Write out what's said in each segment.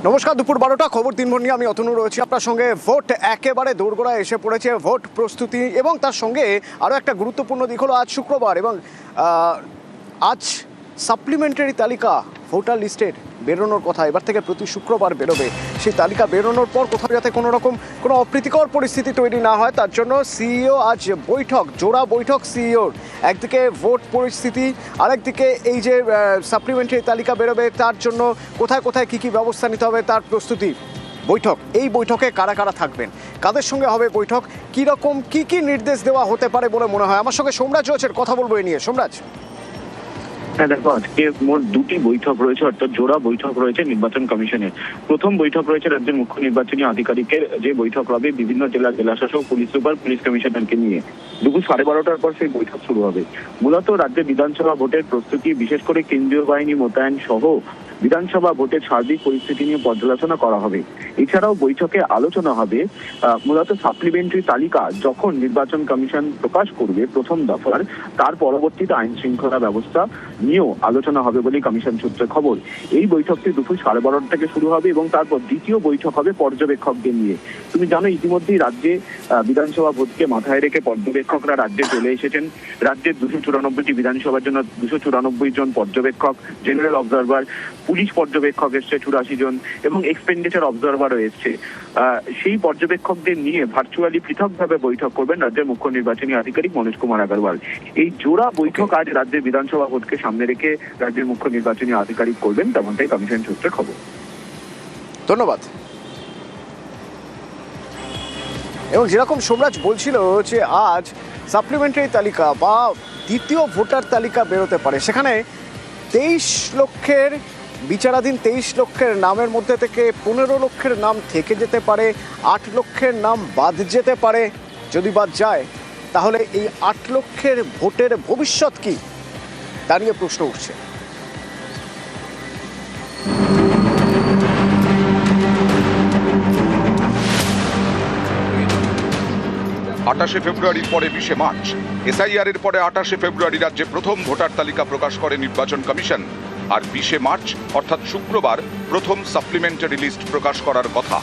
নমস্কার, দুপুর 12টা খবর দিনভর নিয়ে আমি অতনু রয়েছি আপনার সঙ্গে। ভোট একেবারে দোরগোড়ায় এসে পড়েছে, ভোট প্রস্তুতি এবং তার সঙ্গে আরও একটা গুরুত্বপূর্ণ দিক হলো আজ শুক্রবার এবং আজ সাপ্লিমেন্টারি তালিকা ভোটার লিস্টের বেরোনোর কথা এবার থেকে প্রতি শুক্রবার বেরোবে। সেই তালিকা বেরোনোর পর কোথাও যাতে কোনো অপ্রীতিকর পরিস্থিতি তৈরি না হয় তার জন্য সিইও আজ বৈঠক, জোড়া বৈঠক সিইওর। একদিকে ভোট পরিস্থিতি, আরেকদিকে এই যে সাপ্লিমেন্টারি তালিকা বেরোবে তার জন্য কোথায় কোথায় কী কী ব্যবস্থা নিতে হবে তার প্রস্তুতি। বৈঠক, এই বৈঠকে কারা কারা থাকবেন, কাদের সঙ্গে হবে বৈঠক, কীরকম কী কী নির্দেশ দেওয়া হতে পারে বলে মনে হয়। আমার সঙ্গে সোমরাজ রয়েছে, কথা বলবো এই নিয়ে। সোমরাজ। হ্যাঁ দেখো, আজকে মোট দুটি বৈঠক রয়েছে, অর্থাৎ জোড়া বৈঠক রয়েছে নির্বাচন কমিশনের। প্রথম বৈঠক রয়েছে রাজ্যের মুখ্য নির্বাচনী আধিকারিকের, যে বৈঠক হবে বিভিন্ন জেলাশাসক, পুলিশ সুপার, পুলিশ কমিশনারকে নিয়ে। দুপুর 12:30টার পর সেই বৈঠক শুরু হবে। মূলত রাজ্যে বিধানসভা ভোটের প্রস্তুতি, বিশেষ করে কেন্দ্রীয় বাহিনী মোতায়েন সহ বিধানসভা ভোটের সার্বিক পরিস্থিতি নিয়ে পর্যালোচনা করা হবে। এছাড়াও বৈঠকে আলোচনা হবে মূলত সাপ্লিমেন্টারি তালিকা যখন নির্বাচন কমিশন প্রকাশ করবে প্রথম দফার, তার পরবর্তীতে আইন শৃঙ্খলা ব্যবস্থা নিয়েও আলোচনা হবে বলে কমিশন সূত্রে খবর। এই বৈঠকটি দুপুর 12:30 থেকে শুরু হবে এবং তারপর দ্বিতীয় বৈঠক হবে পর্যবেক্ষকদের নিয়ে। তুমি জানো, ইতিমধ্যেই রাজ্যে বিধানসভা ভোটকে মাথায় রেখে পর্যবেক্ষকরা রাজ্যে চলে এসেছেন। রাজ্যের 294টি বিধানসভার জন্য 294 জন পর্যবেক্ষক, জেনারেল অবজারভার, পুলিশ পর্যবেক্ষক এসছে 84 জন এবং এক্সপেন্ডিচার অবজারভারও এসছে। সেই পর্যবেক্ষকদের নিয়ে ভার্চুয়ালি পৃথকভাবে বৈঠক করবেন রাজ্যের মুখ্য নির্বাচনী আধিকারিক মনোজ কুমার আগরওয়াল। এই জোড়া বৈঠক আজ রাজ্যের বিধানসভা ভোটকে সামনে রেখে রাজ্যের মুখ্য নির্বাচনী আধিকারিক করবেন, তেমনটাই কমিশন সূত্রে খবর। ধন্যবাদ। এবং যেরকম সোমরাজ বলছিল যে আজ সাপ্লিমেন্টারি তালিকা বা দ্বিতীয় ভোটার তালিকা বেরোতে পারে, সেখানে 23 লক্ষের বিচারাধীন 23 লক্ষের নামের মধ্যে থেকে 15 লক্ষের নাম থেকে যেতে পারে, 8 লক্ষের নাম বাদ যেতে পারে। যদি বাদ যায় তাহলে এই 8 লক্ষের ভোটের ভবিষ্যৎ কি, তা নিয়ে প্রশ্ন উঠছে। 28শে ফেব্রুয়ারির পরে 20শে মার্চ এসআইআর এর পরে 28শে ফেব্রুয়ারি রাজ্যে প্রথম ভোটার তালিকা প্রকাশ করে নির্বাচন কমিশন। আর 20শে মার্চ অর্থাৎ শুক্রবার প্রথম সাপ্লিমেন্টারি লিস্ট প্রকাশ করার কথা।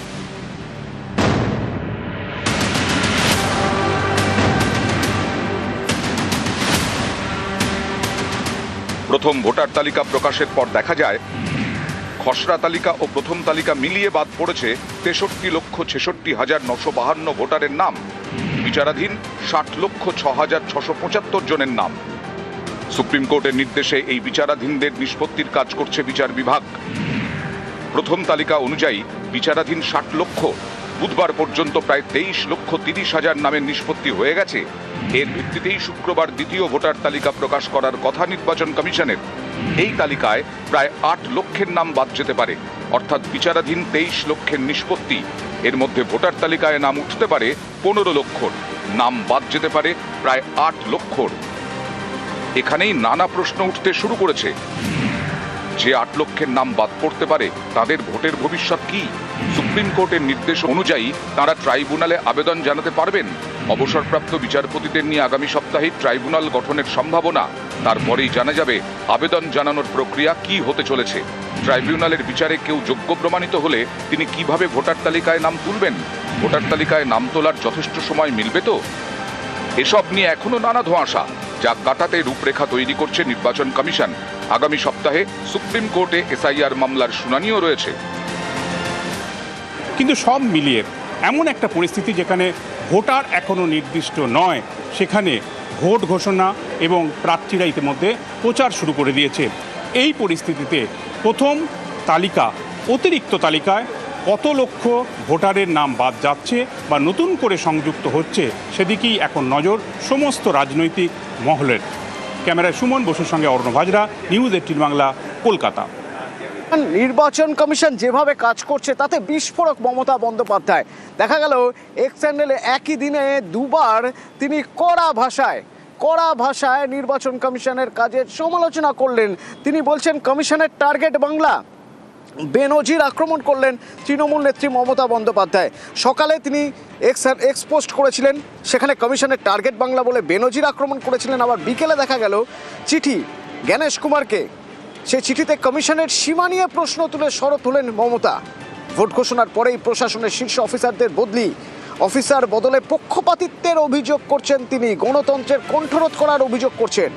প্রথম ভোটার তালিকা প্রকাশের পর দেখা যায় খসড়া তালিকা ও প্রথম তালিকা মিলিয়ে বাদ পড়েছে 63,66,952 ভোটারের নাম। বিচারাধীন 60,06,675 জনের নাম। সুপ্রিম কোর্টের নির্দেশে এই বিচারাধীনদের নিষ্পত্তির কাজ করছে বিচার বিভাগ। প্রথম তালিকা অনুযায়ী বিচারাধীন 60 লক্ষ, বুধবার পর্যন্ত প্রায় 23,30,000 নামের নিষ্পত্তি হয়ে গেছে। এর ভিত্তিতেই শুক্রবার দ্বিতীয় ভোটার তালিকা প্রকাশ করার কথা নির্বাচন কমিশনের। এই তালিকায় প্রায় 8 লক্ষের নাম বাদ যেতে পারে, অর্থাৎ বিচারাধীন 23 লক্ষের নিষ্পত্তি। এর মধ্যে ভোটার তালিকায় নাম উঠতে পারে 15 লক্ষর, নাম বাদ যেতে পারে প্রায় 8 লক্ষর। এখানেই নানা প্রশ্ন উঠতে শুরু করেছে। যে 8 লক্ষের নাম বাদ পড়তে পারে তাদের ভোটের ভবিষ্যৎ কি? সুপ্রিম কোর্টের নির্দেশ অনুযায়ী তারা ট্রাইব্যুনালে আবেদন জানাতে পারবেন। অবসরপ্রাপ্ত বিচারপতিদের নিয়ে আগামী সপ্তাহে ট্রাইব্যুনাল গঠনের সম্ভাবনা। তারপরেই জানা যাবে আবেদন জানানোর প্রক্রিয়া কি হতে চলেছে। ট্রাইব্যুনালের বিচারে কেউ যোগ্য প্রমাণিত হলে তিনি কিভাবে ভোটার তালিকায় নাম তুলবেন? ভোটার তালিকায় নাম তোলার যথেষ্ট সময় মিলবে তো? এসব নিয়ে এখনো নানা ধোঁয়াশা, যা কাটাতে রূপরেখা তৈরি করছে নির্বাচন কমিশন। আগামী সপ্তাহে সুপ্রিম কোর্টে এসআইআর মামলার শুনানিও রয়েছে। কিন্তু সব মিলিয়ে এমন একটা পরিস্থিতি যেখানে ভোটার এখনো নির্দিষ্ট নয়, সেখানে ভোট ঘোষণা এবং প্রার্থীরা ইতিমধ্যে প্রচার শুরু করে দিয়েছে। এই পরিস্থিতিতে প্রথম তালিকা, অতিরিক্ত তালিকায় কত লক্ষ ভোটারের নাম বাদ যাচ্ছে বা নতুন করে সংযুক্ত হচ্ছে, সেদিকেই এখন নজর সমস্ত রাজনৈতিক মহলের। ক্যামেরায় সুমন বসুর সঙ্গে অর্ণব হাজরা, নিউজ 18 বাংলা, কলকাতা। নির্বাচন কমিশন যেভাবে কাজ করছে তাতে বিস্ফোরক মমতা বন্দ্যোপাধ্যায়। দেখা গেল এক্স চ্যানেলে একই দিনে দুবার তিনি কড়া ভাষায় নির্বাচন কমিশনের কাজের সমালোচনা করলেন। তিনি বলছেন কমিশনের টার্গেট বাংলা। বেনজির আক্রমণ করলেন তৃণমূল নেত্রী মমতা বন্দ্যোপাধ্যায়। সকালে তিনি এক্স পোস্ট করেছিলেন, সেখানে কমিশনের টার্গেট বাংলা বলে বেনজির আক্রমণ করেছিলেন। আবার বিকেলে দেখা গেল চিঠি জ্ঞানেশ কুমারকে, সেই চিঠিতে কমিশনের সীমা নিয়ে প্রশ্ন তুলে সরব হলেন মমতা। ভোট ঘোষণার পরেই প্রশাসনের শীর্ষ অফিসারদের বদলি, অফিসার বদলে পক্ষপাতিত্বের অভিযোগ করছেন তিনি, গণতন্ত্রের কণ্ঠরোধ করার অভিযোগ করছেন।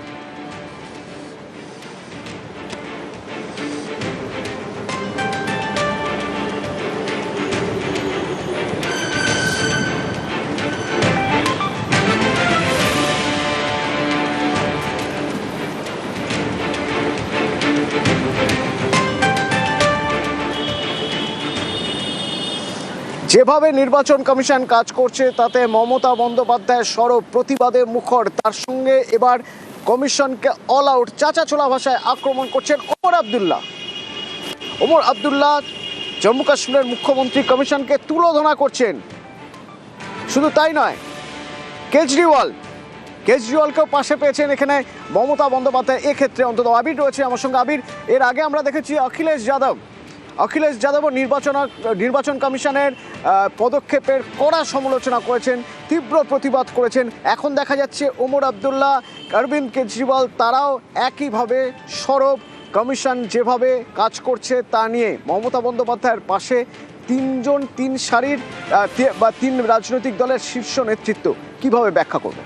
যেভাবে নির্বাচন কমিশন কাজ করছে তাতে মমতা বন্দ্যোপাধ্যায়ের সরব প্রতিবাদে মুখর। তার সঙ্গে এবার কমিশনকে অল আউট চাঁচাছোলা ভাষায় আক্রমণ করছেন ওমর আবদুল্লাহ। ওমর আবদুল্লাহ জম্মু কাশ্মীরের মুখ্যমন্ত্রী কমিশনকে তুলোধনা করছেন। শুধু তাই নয়, কেজরিওয়ালকেও পাশে পেয়েছেন এখানে মমতা বন্দ্যোপাধ্যায়। এক্ষেত্রে অন্তত আবির রয়েছে আমার সঙ্গে। আবির, এর আগে আমরা দেখেছি অখিলেশ যাদবও নির্বাচন কমিশনের পদক্ষেপের কড়া সমালোচনা করেছেন, তীব্র প্রতিবাদ করেছেন। এখন দেখা যাচ্ছে ওমর আবদুল্লাহ, অরবিন্দ কেজরিওয়াল তারাও একইভাবে সরব। কমিশন যেভাবে কাজ করছে তা নিয়ে মমতা বন্দ্যোপাধ্যায়ের পাশে তিন সারির বা তিন রাজনৈতিক দলের শীর্ষ নেতৃত্ব। কিভাবে ব্যাখ্যা করবে?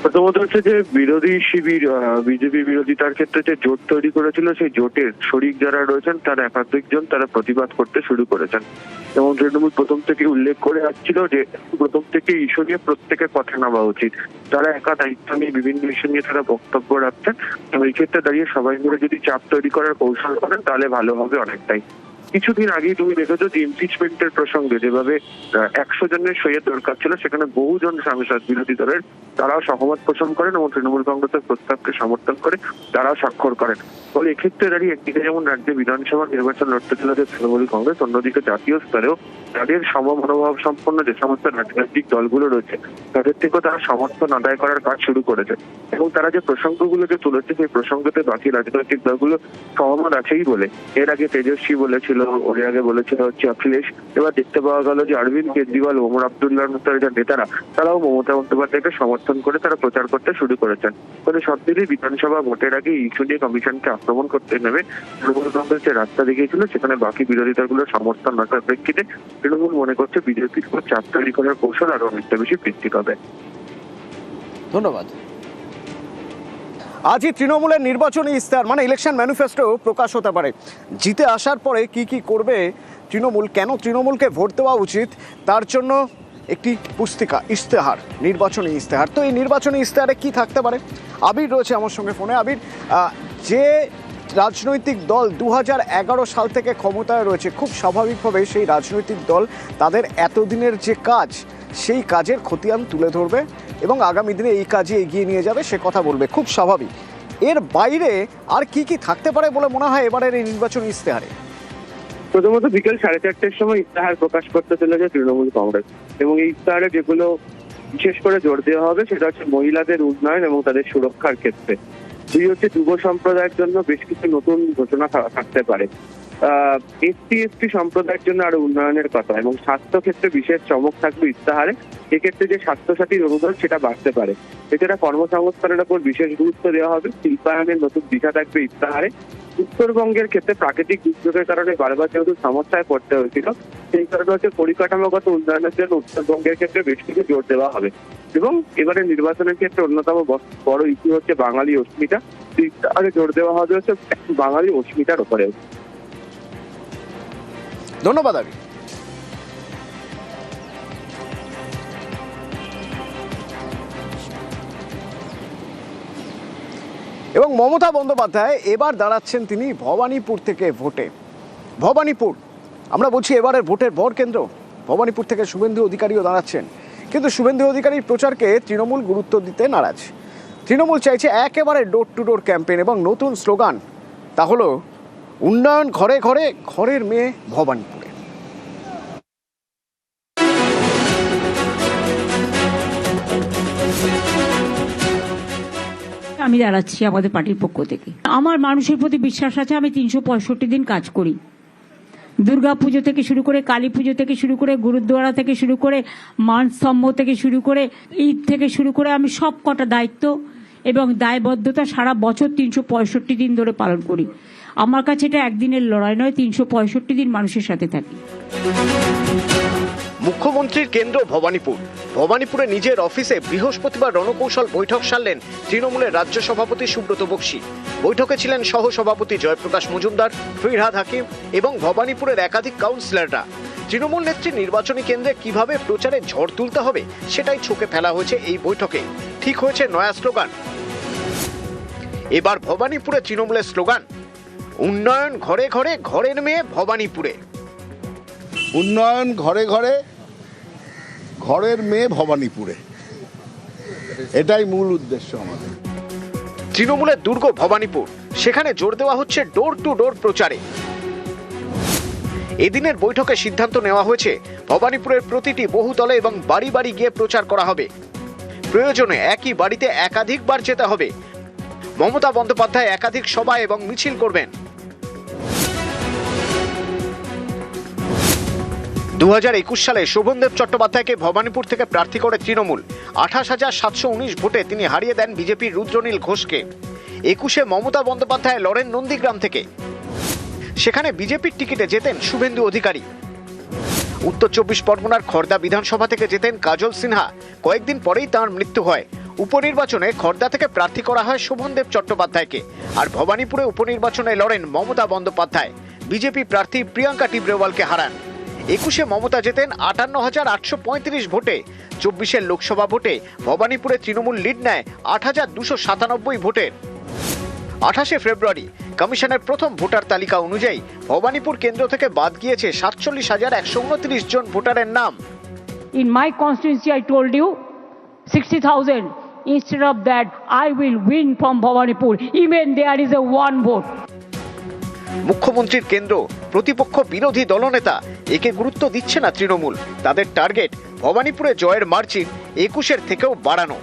প্রথমত হচ্ছে যে বিরোধী শিবির বিজেপি বিরোধিতার ক্ষেত্রে যে জোট তৈরি করেছিল, সেই জোটের শরিক যারা রয়েছেন তারা একাধিকজন তারা প্রতিবাদ করতে শুরু করেছেন। এবং তৃণমূল প্রথম থেকে উল্লেখ করে আসছিল যে প্রথম থেকে ইস্যু নিয়ে প্রত্যেকের কথা নেওয়া উচিত। তারা একা দায়িত্ব নিয়ে বিভিন্ন ইস্যু নিয়ে তারা বক্তব্য রাখছেন এবং এই ক্ষেত্রে দাঁড়িয়ে সবাই মিলে যদি চাপ তৈরি করার কৌশল করেন তাহলে ভালো হবে অনেকটাই। কিছুদিন আগেই তুমি দেখেছো যে ইমপিচমেন্টের প্রসঙ্গে যেভাবে 100 জনের সইয়ের দরকার ছিল, সেখানে বহুজন সাংসদ বিরোধী দলের তারাও সহমত পোষণ করেন এবং তৃণমূল কংগ্রেসের প্রস্তাবকে সমর্থন করে তারাও স্বাক্ষর করেন। ফলে এক্ষেত্রে দাঁড়িয়ে একদিকে যেমন রাজ্যে বিধানসভা নির্বাচন লড়তে চলেছে তৃণমূল কংগ্রেস, অন্যদিকে জাতীয় স্তরেও তাদের সমমনোভাব সম্পন্ন যে সমস্ত রাজনৈতিক দলগুলো রয়েছে তাদের থেকেও তারা সমর্থন আদায় করার কাজ শুরু করেছে। এবং তারা যে প্রসঙ্গগুলোকে তুলেছে সেই প্রসঙ্গতে বাকি রাজনৈতিক দলগুলো সহমত আছেই বলে, এর আগে তেজস্বী বলেছিল, ওর আগে বলেছিল হচ্ছে অখিলেশ, এবার দেখতে পাওয়া গেল যে অরবিন্দ কেজরিওয়াল, ওমর আবদুল্লাহর মতো যে নেতারা তারাও মমতা বন্দ্যোপাধ্যায়কে সমর্থন করে তারা প্রচার করতে শুরু করেছেন। ফলে সব দিনই বিধানসভা ভোটের আগে ইস্যু নিয়ে কমিশনকে আক্রমণ করতে নেমে তৃণমূল কংগ্রেস যে রাস্তা দেখিয়েছিল সেখানে বাকি বিরোধী দলগুলোর সমর্থন রাখার প্রেক্ষিতে তৃণমূল মনে করছে বিজেপির উপর চাপ তৈরি করার কৌশল আরো অনেকটা বেশি বৃদ্ধি পাবে। ধন্যবাদ। আজই তৃণমূলের নির্বাচনী ইস্তাহার মানে ইলেকশন ম্যানিফেস্টো প্রকাশ হতে পারে। জিতে আসার পরে কি করবে তৃণমূল, কেন তৃণমূলকে ভোট দেওয়া উচিত, তার জন্য একটি পুস্তিকা, ইস্তেহার, নির্বাচনী ইস্তেহার। তো এই নির্বাচনী ইস্তেহারে কি থাকতে পারে? আবির রয়েছে আমার সঙ্গে ফোনে। আবির, যে রাজনৈতিক দল 2011 সাল থেকে ক্ষমতায় রয়েছে, খুব স্বাভাবিকভাবে সেই রাজনৈতিক দল তাদের এতদিনের যে কাজ সেই কাজের খতিয়ান তুলে ধরবে এবং আগামী দিনে এই কাজে এগিয়ে নিয়ে যাবে সে কথা বলবে, খুব স্বাভাবিক। এর বাইরে আর কি থাকতে পারে বলে মনে হয় এবারের এই নির্বাচনী ইস্তেহারে? প্রথমত বিকেল 4:30টার সময় ইস্তেহার প্রকাশ করতে চলেছে তৃণমূল কংগ্রেস এবং এই ইস্তেহারে যেগুলো বিশেষ করে জোর দেওয়া হবে সেটা হচ্ছে মহিলাদের উন্নয়ন এবং তাদের সুরক্ষার ক্ষেত্রে। দুই হচ্ছে যুব সম্প্রদায়ের জন্য বেশ কিছু নতুন ঘোষণা থাকতে পারে, এসটি সম্প্রদায়ের জন্য আরো উন্নয়নের কথা এবং স্বাস্থ্য ক্ষেত্রে বিশেষ চমক থাকবে ইস্তেহারে। এক্ষেত্রে যে স্বাস্থ্যসাথীর অনুদান সেটা বাড়তে পারে। এছাড়া কর্মসংস্থানের উপর বিশেষ গুরুত্ব দেওয়া হবে, শিল্পায়নের নতুন দিশা থাকবে ইস্তেহারে। উত্তরবঙ্গের ক্ষেত্রে প্রাকৃতিক দুর্যোগের কারণে বারবার যেহেতু সমস্যায় পড়তে হয়েছিল, সেই কারণে হচ্ছে পরিকাঠামোগত উন্নয়নের জন্য উত্তরবঙ্গের ক্ষেত্রে বেশ কিছু জোর দেওয়া হবে। এবং এবারে নির্বাচনের ক্ষেত্রে অন্যতম বড় ইস্যু হচ্ছে বাঙালি অস্মিতা, ইস্তেহারে জোর দেওয়া হবে হচ্ছে বাঙালি অস্মিতার উপরেও। ধন্যবাদ আবির। এবং মমতা বন্দ্যোপাধ্যায় এবার দাঁড়াচ্ছেন তিনি ভবানীপুর থেকে ভোটে। ভবানীপুর, আমরা বলছি এবারের ভোটের ভর কেন্দ্র। ভবানীপুর থেকে শুভেন্দু অধিকারীও দাঁড়াচ্ছেন, কিন্তু শুভেন্দু অধিকারীর প্রচারকে তৃণমূল গুরুত্ব দিতে নারাজ। তৃণমূল চাইছে একেবারে ডোর টু ডোর ক্যাম্পেইন এবং নতুন স্লোগান, তা হলো উন্নয়ন ঘরে ঘরে, ঘরের মেয়ে ভবানীপুরে। আমি দাঁড়াচ্ছি আমাদের পার্টির পক্ষ থেকে। আমার মানুষের প্রতি বিশ্বাস আছে। আমি 365 দিন কাজ করি, দুর্গা পুজো থেকে শুরু করে, কালী পুজো থেকে শুরু করে, গুরুদ্বারা থেকে শুরু করে, মানস্তম্ভ থেকে শুরু করে, ঈদ থেকে শুরু করে, আমি সব কটা দায়িত্ব এবং দায়বদ্ধতা সারা বছর 365 দিন ধরে পালন করি। আমার কাছে এটা একদিনের লড়াই নয়, 365 দিন মানুষের সাথে থাকি। মুখ্যমন্ত্রীর কেন্দ্র ভবানীপুর। ভবানীপুরে নিজের অফিসে বৃহস্পতিবার রণকৌশল বৈঠক সারলেন তৃণমূলের রাজ্য সভাপতি সুব্রত বক্সী। বৈঠকে ছিলেন সহ সভাপতি জয়প্রকাশ মজুমদার, ফিরহাদ হাকিম এবং ভবানীপুরের একাধিক কাউন্সিলররা। তৃণমূল নেত্রী নির্বাচনী কেন্দ্রে কিভাবে প্রচারে ঝড় তুলতে হবে সেটাই ছকে ফেলা হয়েছে এই বৈঠকে। ঠিক হয়েছে নয়া স্লোগান। এবার ভবানীপুরে তৃণমূলের স্লোগান, উন্নয়ন ঘরে ঘরে, ঘরের মেয়ে ভবানীপুরে। উন্নয়ন ঘরে ঘরে, ঘরের মেয়ে ভবানীপুরে, এটাই মূল উদ্দেশ্য আমাদের। তৃণমূলের দুর্গ ভবানীপুর, সেখানে জোর দেওয়া হচ্ছে ডোর টু ডোর প্রচারে। এদিনের বৈঠকে সিদ্ধান্ত নেওয়া হয়েছে ভবানীপুরের প্রতিটি বহুতলে এবং বাড়ি বাড়ি গিয়ে প্রচার করা হবে। প্রয়োজনে একই বাড়িতে একাধিকবার যেতে হবে। মমতা বন্দ্যোপাধ্যায় একাধিক সভা এবং মিছিল করবেন। 2021 সালে শোভনদেব চট্টোপাধ্যায়কে ভবানীপুর থেকে প্রার্থী করে তৃণমূল 28,719 ভোটে তিনি হারিয়ে দেন বিজেপির রুদ্রনীল ঘোষকে। 21-এ মমতা বন্দ্যোপাধ্যায় লড়েন নন্দীগ্রাম থেকে। সেখানে বিজেপির টিকিটে জেতেন শুভেন্দু অধিকারী। উত্তর 24 পরগনার খড়দা বিধানসভা থেকে জেতেন কাজল সিনহা। কয়েকদিন পরেই তাঁর মৃত্যু হয়। উপনির্বাচনে খড়দা থেকে প্রার্থী করা হয় শোভনদেব চট্টোপাধ্যায়কে। আর ভবানীপুরে উপনির্বাচনে লড়েন মমতা বন্দ্যোপাধ্যায়। বিজেপি প্রার্থী প্রিয়াঙ্কা টিব্রেওয়ালকে হারান। 21-এ মমতা জেতেন 58,835 ভোটে। 24-এর লোকসভা ভোটে ভবানীপুরে তৃণমূল লিড নেয় 8,297 ভোটের। 28শে ফেব্রুয়ারি কমিশনের প্রথম ভোটার তালিকা অনুযায়ী ভবানীপুর কেন্দ্র থেকে বাদ গিয়েছে 47,129 জন ভোটারের নাম। In my constituency, I told you 60,000. Instead of that, I will win from Bhawanipur. Even there is a one vote. মুখ্যমন্ত্রীর কেন্দ্র, প্রতিপক্ষ বিরোধী দলনেতা একে গুরুত্ব দিচ্ছে না তৃণমূল। তাদের টার্গেট ভবানীপুরে জয়ের মার্জিন 21-এর থেকেও বাড়ানো।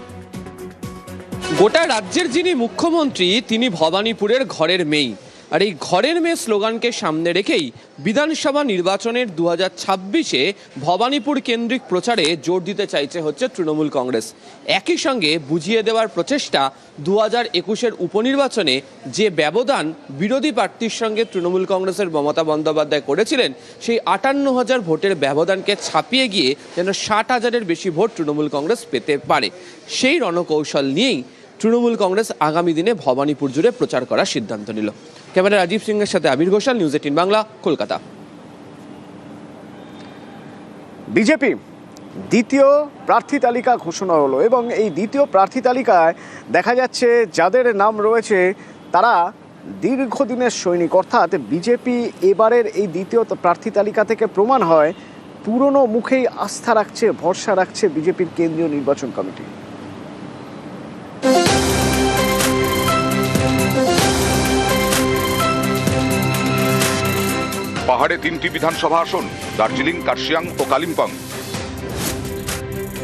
গোটা রাজ্যের যিনি মুখ্যমন্ত্রী তিনি ভবানীপুরের ঘরের মেয়ে। আর এই ঘরের মেয়ে স্লোগানকে সামনে রেখেই বিধানসভা নির্বাচনের 2026-এ ভবানীপুর কেন্দ্রিক প্রচারে জোর দিতে চাইছে হচ্ছে তৃণমূল কংগ্রেস। একই সঙ্গে বুঝিয়ে দেওয়ার প্রচেষ্টা 2021-এর উপনির্বাচনে যে ব্যবধান বিরোধী প্রার্থীর সঙ্গে তৃণমূল কংগ্রেসের মমতা বন্দ্যোপাধ্যায় করেছিলেন, সেই 58,000 ভোটের ব্যবধানকে ছাপিয়ে গিয়ে যেন 60,000-এর বেশি ভোট তৃণমূল কংগ্রেস পেতে পারে। সেই রণকৌশল নিয়েই তৃণমূল কংগ্রেস আগামী দিনে ভবানীপুর জুড়ে প্রচার করার সিদ্ধান্ত নিল। ক্যামেরা রাজীব সিংয়ের সাথে আবির ঘোষাল, নিউজ 18 বাংলা, কলকাতা। বিজেপি দ্বিতীয় প্রার্থী তালিকা ঘোষণা হলো এবং এই দ্বিতীয় প্রার্থী তালিকায় দেখা যাচ্ছে যাদের নাম রয়েছে তারা দীর্ঘদিনের সৈনিক। অর্থাৎ বিজেপি এবারের এই দ্বিতীয় প্রার্থী তালিকা থেকে প্রমাণ হয় পুরনো মুখেই আস্থা রাখছে, ভরসা রাখছে বিজেপির কেন্দ্রীয় নির্বাচন কমিটি। পাহাড়ে 3টি বিধানসভা আসন, দার্জিলিং, কার্শিয়াং ও কালিম্পং।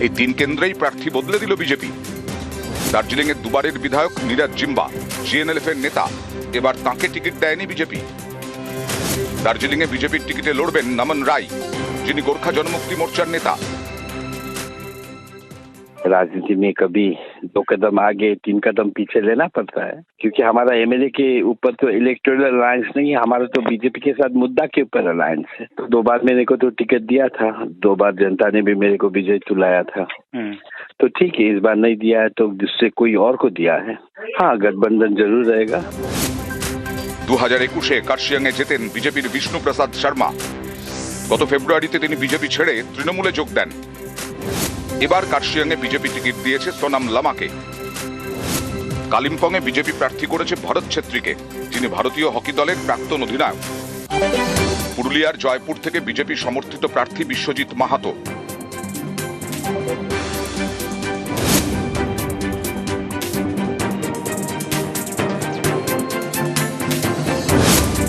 এই 3 কেন্দ্রেই প্রার্থী বদলে দিল বিজেপি। দার্জিলিংয়ের দুবারের বিধায়ক নীরাজ জিম্বা, জিএনএলএফ এর নেতা, এবার তাঁকে টিকিট দেয়নি বিজেপি। দার্জিলিংয়ে বিজেপির টিকিটে লড়বেন নমন রায়, যিনি গোর্খা জনমুক্তি মোর্চার নেতা। राजनीति में कभी 2 कदम आगे 3 कदम पीछे लेना पड़ता है, क्योंकि हमारा एमएलए के ऊपर तो इलेक्टोरल अलायंस नहीं है, हमारा तो बीजेपी के साथ मुद्दा के ऊपर अलायंस है। तो 2 बार मेरे को तो टिकट दिया था, 2 बार जनता ने भी मेरे को विजय तुलाया था। तो ठीक है, इस बार नहीं दिया है तो दूसरे कोई और को दिया है। हाँ, गठबंधन जरूर रहेगा। 2021-এ কার্শিয়াংয়ে জেতেন বিজেপির বিষ্ণু প্রসাদ শর্মা। গত ফেব্রুয়ারিতে তিনি বিজেপি ছেড়ে তৃণমূলে যোগ দেন। এবার কার্শিয়াংয়ে বিজেপি টিকিট দিয়েছে সোনাম লামাকে। কালিম্পংয়ে বিজেপি প্রার্থী করেছে ভরত ছেত্রীকে, যিনি ভারতীয় হকি দলের প্রাক্তন অধিনায়ক। পুরুলিয়ার জয়পুর থেকে বিজেপি সমর্থিত প্রার্থী বিশ্বজিৎ মাহাতো।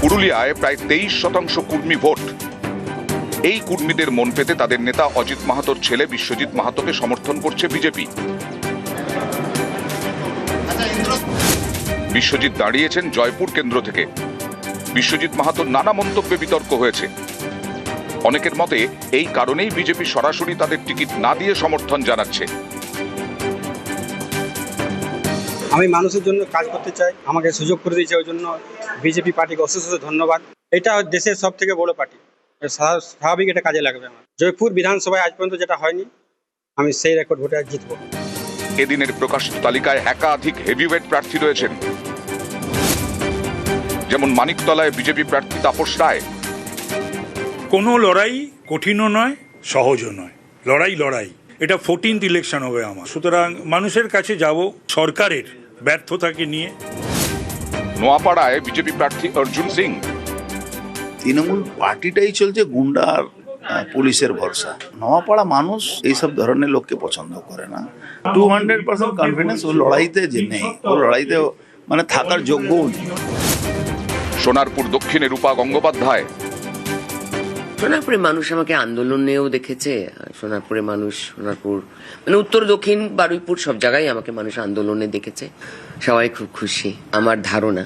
পুরুলিয়ায় প্রায় 23% কুর্মী ভোট। এই কুর্মীদের মন পেতে তাদের নেতা অজিত মাহাতোর ছেলে বিশ্বজিৎ মাহাতোকে সমর্থন করছে বিজেপি। বিশ্বজিৎ দাঁড়িয়েছেন জয়পুর কেন্দ্র থেকে। বিশ্বজিৎ মাহাতোর নানা মন্তব্যে বিতর্ক হয়েছে। অনেকের মতে এই কারণেই বিজেপি সরাসরি তাদের টিকিট না দিয়ে সমর্থন জানাচ্ছে। আমি মানুষের জন্য কাজ করতে চাই, আমাকে সুযোগ করে দিয়েছে, ওই জন্য বিজেপি পার্টিকে অশেষ ধন্যবাদ। এটা দেশের সব থেকে বড় পার্টি, স্বাভাবিক এটা কাজে লাগবে আমার। জয়পুর বিধানসভায় আজ পর্যন্ত যেটা হয়নি, আমি সেই রেকর্ড ভোটে আজ জিতবো। এদিনের প্রকাশিত তালিকায় একাধিক হেভিওয়েট প্রার্থী রয়েছেন, যেমন মানিকতলায় বিজেপি প্রার্থী তাপস রায়। কোনো লড়াই কঠিনও নয়, সহজও নয়, লড়াই এটা 14th ইলেকশন হবে আমার, সুতরাং মানুষের কাছে যাব সরকারের ব্যর্থতাকে নিয়ে। নোয়াপাড়ায় বিজেপি প্রার্থী অর্জুন সিং। তৃণমূল পার্টিটাই চলছে গুন্ডা আর পুলিশের ভরসা। নোয়াপাড়া মানুষ এইসব ধরনের লোককে পছন্দ করে না। 200% কনফিডেন্স ও লড়াইতে যে নেই, ও লড়াইতে মানে থাকার যোগ্যও নেই। সোনারপুর দক্ষিণে রূপা গঙ্গোপাধ্যায়। সোনারপুরে মানুষ আমাকে আন্দোলনেও দেখেছে। সোনারপুরে মানুষ, সোনারপুর মানে উত্তর দক্ষিণ বারুইপুর সব জায়গায় আমাকে মানুষ আন্দোলনে দেখেছে। সবাই খুব খুশি। আমার ধারণা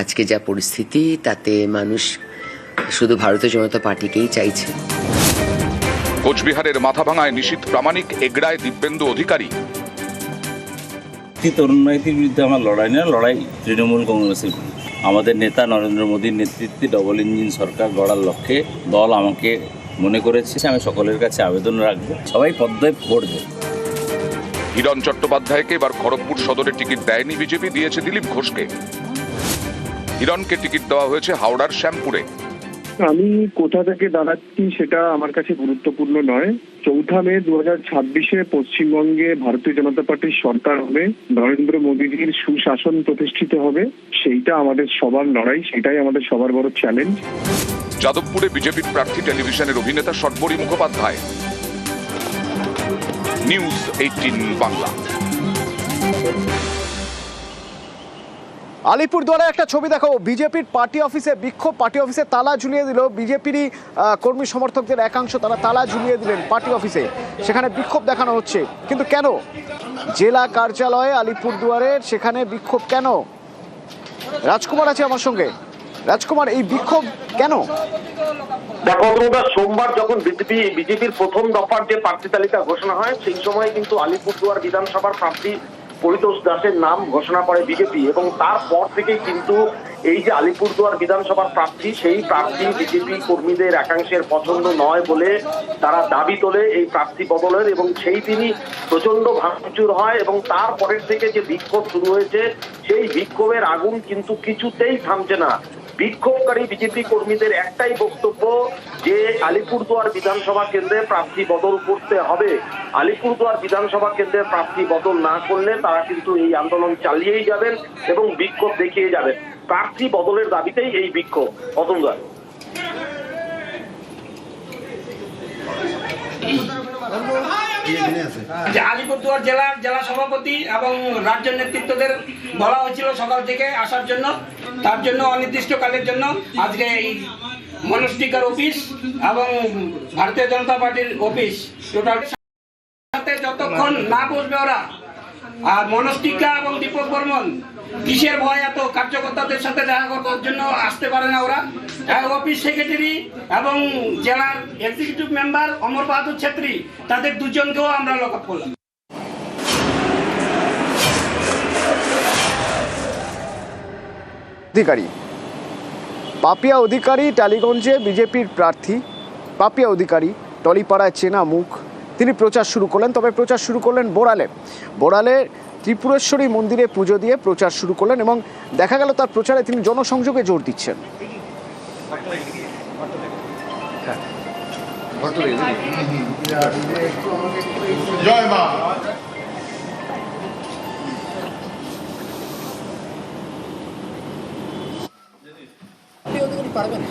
আজকে যা পরিস্থিতি, তাতে মানুষ শুধু ভারতীয় জনতা পার্টিকেই চাইছে। কোচবিহারের মাথাভাঙায় নিশীথ প্রামাণিক, এগড়ায় দিব্যেন্দু অধিকারী। তরুণীতির বিরুদ্ধে আমার লড়াই না, লড়াই তৃণমূল কংগ্রেসের বিরুদ্ধে। আমাদের নেতা নরেন্দ্র মোদীর নেতৃত্বে ডবল ইঞ্জিন সরকার গড়ার লক্ষ্যে দল আমাকে মনে করেছে। আমি সকলের কাছে আবেদন রাখবো, সবাই পদ্মে ভোট দেবে। হিরণ চট্টোপাধ্যায়কে এবার খড়গপুর সদরে টিকিট দেয়নি বিজেপি, দিয়েছে দিলীপ ঘোষকে। হিরণকে টিকিট দেওয়া হয়েছে হাওড়ার শ্যামপুরে। আমি কোথা থেকে দাঁড়াচ্ছি সেটা আমার কাছে গুরুত্বপূর্ণ নয়। 4 মে 2026 পশ্চিমবঙ্গে ভারতীয় জনতা পার্টির সরকার হবে, নরেন্দ্র মোদীজির সুশাসন প্রতিষ্ঠিত হবে। সেইটা আমাদের সবার লড়াই, সেটাই আমাদের সবার বড় চ্যালেঞ্জ। যাদবপুরে বিজেপির প্রার্থী টেলিভিশনের অভিনেতা সর্বরী মুখোপাধ্যায়। নিউজ 18 বাংলা। আলিপুরদুয়ারে একটা ছবি দেখো, বিজেপির পার্টি অফিসে বিক্ষোভ, পার্টি অফিসে তালা ঝুলিয়ে দিল বিজেপিরই কর্মী সমর্থকদের একাংশ, তারা তালা ঝুলিয়ে দিলেন পার্টি অফিসে, সেখানে বিক্ষোভ দেখানো হচ্ছে। কিন্তু কেন? জেলা কার্যালয়ে আলিপুরদুয়ারের, সেখানে বিক্ষোভ কেন? রাজকুমার আছে আমার সঙ্গে। রাজকুমার, এই বিক্ষোভ কেন? দেখো সোমবার যখন বিজেপির প্রথম দফার যে প্রার্থী তালিকা ঘোষণা হয়, সেই সময় কিন্তু আলিপুরদুয়ার বিধানসভার প্রার্থী পরিতোষ দাসের নাম ঘোষণা করে বিজেপি, এবং তারপর থেকেই কিন্তু এই যে আলিপুরদুয়ার বিধানসভার প্রার্থী, সেই প্রার্থী বিজেপি কর্মীদের একাংশের পছন্দ নয় বলে তারা দাবি তোলে এই প্রার্থী বদলের, এবং সেই দিনই প্রচন্ড ভাঙচুর হয়। এবং তারপরের থেকে যে বিক্ষোভ শুরু হয়েছে, সেই বিক্ষোভের আগুন কিন্তু কিছুতেই থামছে না। বিক্ষোভকারী বিজেপি কর্মীদের একটাই বক্তব্য যে আলিপুরদুয়ার বিধানসভা কেন্দ্রে প্রার্থী বদল করতে হবে। আলিপুরদুয়ার বিধানসভা কেন্দ্রের প্রার্থী বদল না করলে তারা কিন্তু এই আন্দোলন চালিয়েই যাবেন এবং বিক্ষোভ দেখিয়ে যাবেন। প্রার্থী বদলের দাবিতেই এই বিক্ষোভ। অতনুদা, যে আলিপুরদুয়ার জেলা সভাপতি এবং রাজ্য নেতৃত্বদের বলা হয়েছিল সকাল থেকে আসার জন্য, তার জন্য অনির্দিষ্টকালের জন্য আজকে এই মনস্টিকার অফিস এবং ভারতীয় জনতা পার্টির অফিস টোটাল সাথে যতক্ষণ না বসবে ওরা, আর মনস্টিকা এবং দীপক বর্মন কিসের ভয় এত কার্যকর্তাদের সাথে দেখা করার জন্য আসতে পারে না ওরা। অফিস সেক্রেটারি এবং জেলার এক্সিকিউটিভ মেম্বার অমর বাহাদুর ছেত্রী, তাদের দুজনকেও আমরা লক আপ করলাম। অধিকারী, পাপিয়া অধিকারী টালিগঞ্জে বিজেপির প্রার্থী। পাপিয়া অধিকারী টলিপাড়ায় চেনা মুখ, তিনি প্রচার শুরু করলেন। তবে প্রচার শুরু করলেন বোড়ালে ত্রিপুরেশ্বরী মন্দিরে পুজো দিয়ে প্রচার শুরু করলেন, এবং দেখা গেল তার প্রচারে তিনি জনসংযোগে জোর দিচ্ছেন। জয় মা। পারবেন